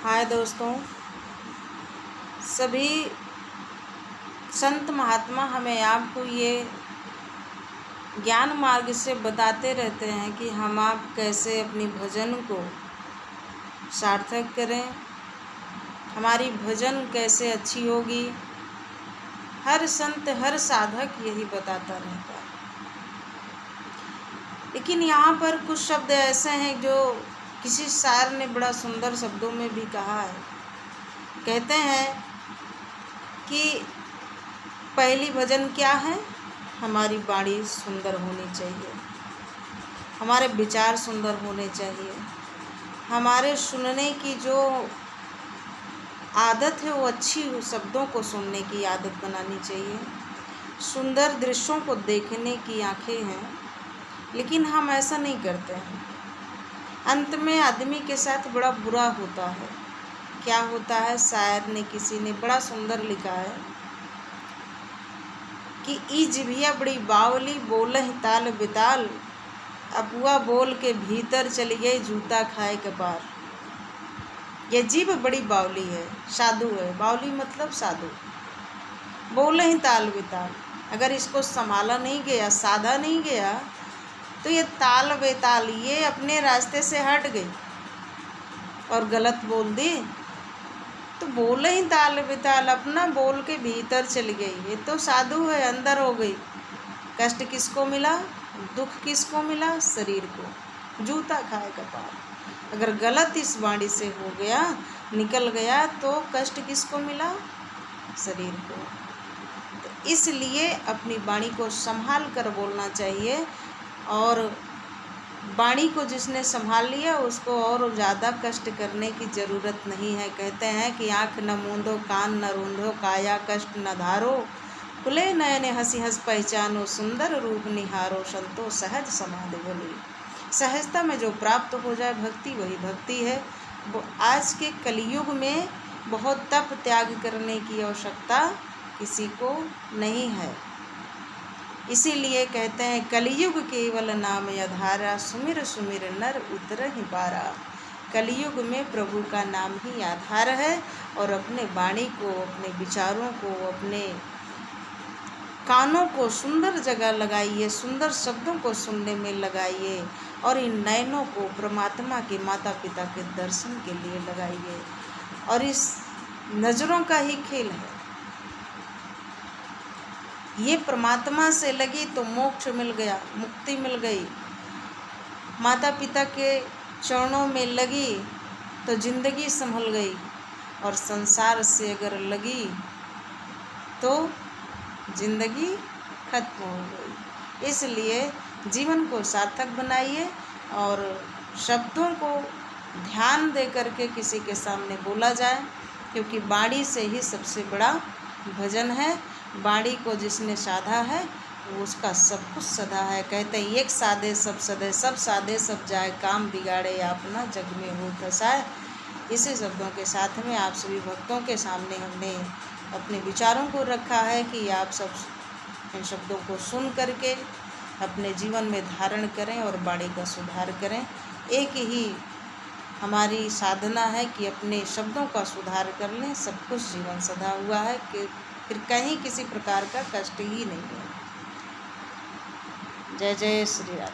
हाय दोस्तों, सभी संत महात्मा हमें आपको ये ज्ञान मार्ग से बताते रहते हैं कि हम आप कैसे अपनी भजन को सार्थक करें, हमारी भजन कैसे अच्छी होगी। हर संत हर साधक यही बताता रहता है। लेकिन यहाँ पर कुछ शब्द ऐसे हैं जो किसी शायर ने बड़ा सुंदर शब्दों में भी कहा है। कहते हैं कि पहली भजन क्या है, हमारी वाणी सुंदर होनी चाहिए, हमारे विचार सुंदर होने चाहिए, हमारे सुनने की जो आदत है वो अच्छी शब्दों को सुनने की आदत बनानी चाहिए। सुंदर दृश्यों को देखने की आंखें हैं, लेकिन हम ऐसा नहीं करते हैं। अंत में आदमी के साथ बड़ा बुरा होता है। क्या होता है, शायर ने किसी ने बड़ा सुंदर लिखा है कि ई जिभिया बड़ी बावली बोलहि ताल बिताल, अपुआ बोल के भीतर चली गई जूता खाए कपार। ये जीभ बड़ी बावली है, साधु है। बावली मतलब साधु। बोले ही ताल बेताल, अगर इसको संभाला नहीं गया, साधा नहीं गया, तो ये ताल बेताल ये अपने रास्ते से हट गई और गलत बोल दी। तो बोले ही ताल बेताल, अपना बोल के भीतर चली गई। ये तो साधु है, अंदर हो गई। कष्ट किसको मिला, दुख किसको मिला, शरीर को। जूता खाए कपार। अगर गलत इस वाणी से हो गया, निकल गया, तो कष्ट किसको मिला, शरीर को। तो इसलिए अपनी वाणी को संभाल कर बोलना चाहिए। और वाणी को जिसने संभाल लिया उसको और ज़्यादा कष्ट करने की ज़रूरत नहीं है। कहते हैं कि आँख न मूंदो, कान न रूंधो, काया कष्ट न धारो, खुले नयने हंसी हंस पहचानो, सुंदर रूप निहारो, संतो सहज समाधि भली। सहजता में जो प्राप्त हो जाए भक्ति, वही भक्ति है। वो आज के कलयुग में बहुत तप त्याग करने की आवश्यकता किसी को नहीं है। इसीलिए कहते हैं कलयुग केवल नाम आधारा, सुमिर सुमिर नर उतरहि पारा। कलयुग में प्रभु का नाम ही आधार है। और अपने वाणी को, अपने विचारों को, अपने कानों को सुंदर जगह लगाइए, सुंदर शब्दों को सुनने में लगाइए। और इन नयनों को परमात्मा के माता पिता के दर्शन के लिए लगाइए। और इस नज़रों का ही खेल है। ये परमात्मा से लगी तो मोक्ष मिल गया, मुक्ति मिल गई। माता पिता के चरणों में लगी तो जिंदगी संभल गई। और संसार से अगर लगी तो जिंदगी खत्म हो गई। इसलिए जीवन को सार्थक बनाइए और शब्दों को ध्यान दे करके किसी के सामने बोला जाए, क्योंकि वाणी से ही सबसे बड़ा भजन है। वाणी को जिसने साधा है वो उसका सब कुछ सदा है। कहते हैं एक साधे सब सदे, सब साधे सब जाए, काम बिगाड़े अपना जग में हो फसाए। इसी शब्दों के साथ में आप सभी भक्तों के सामने हमने अपने विचारों को रखा है कि आप सब इन शब्दों को सुन करके अपने जीवन में धारण करें और वाणी का सुधार करें। एक ही हमारी साधना है कि अपने शब्दों का सुधार कर लें, सब कुछ जीवन सधा हुआ है कि फिर कहीं किसी प्रकार का कष्ट ही नहीं है। जय जय श्री राम।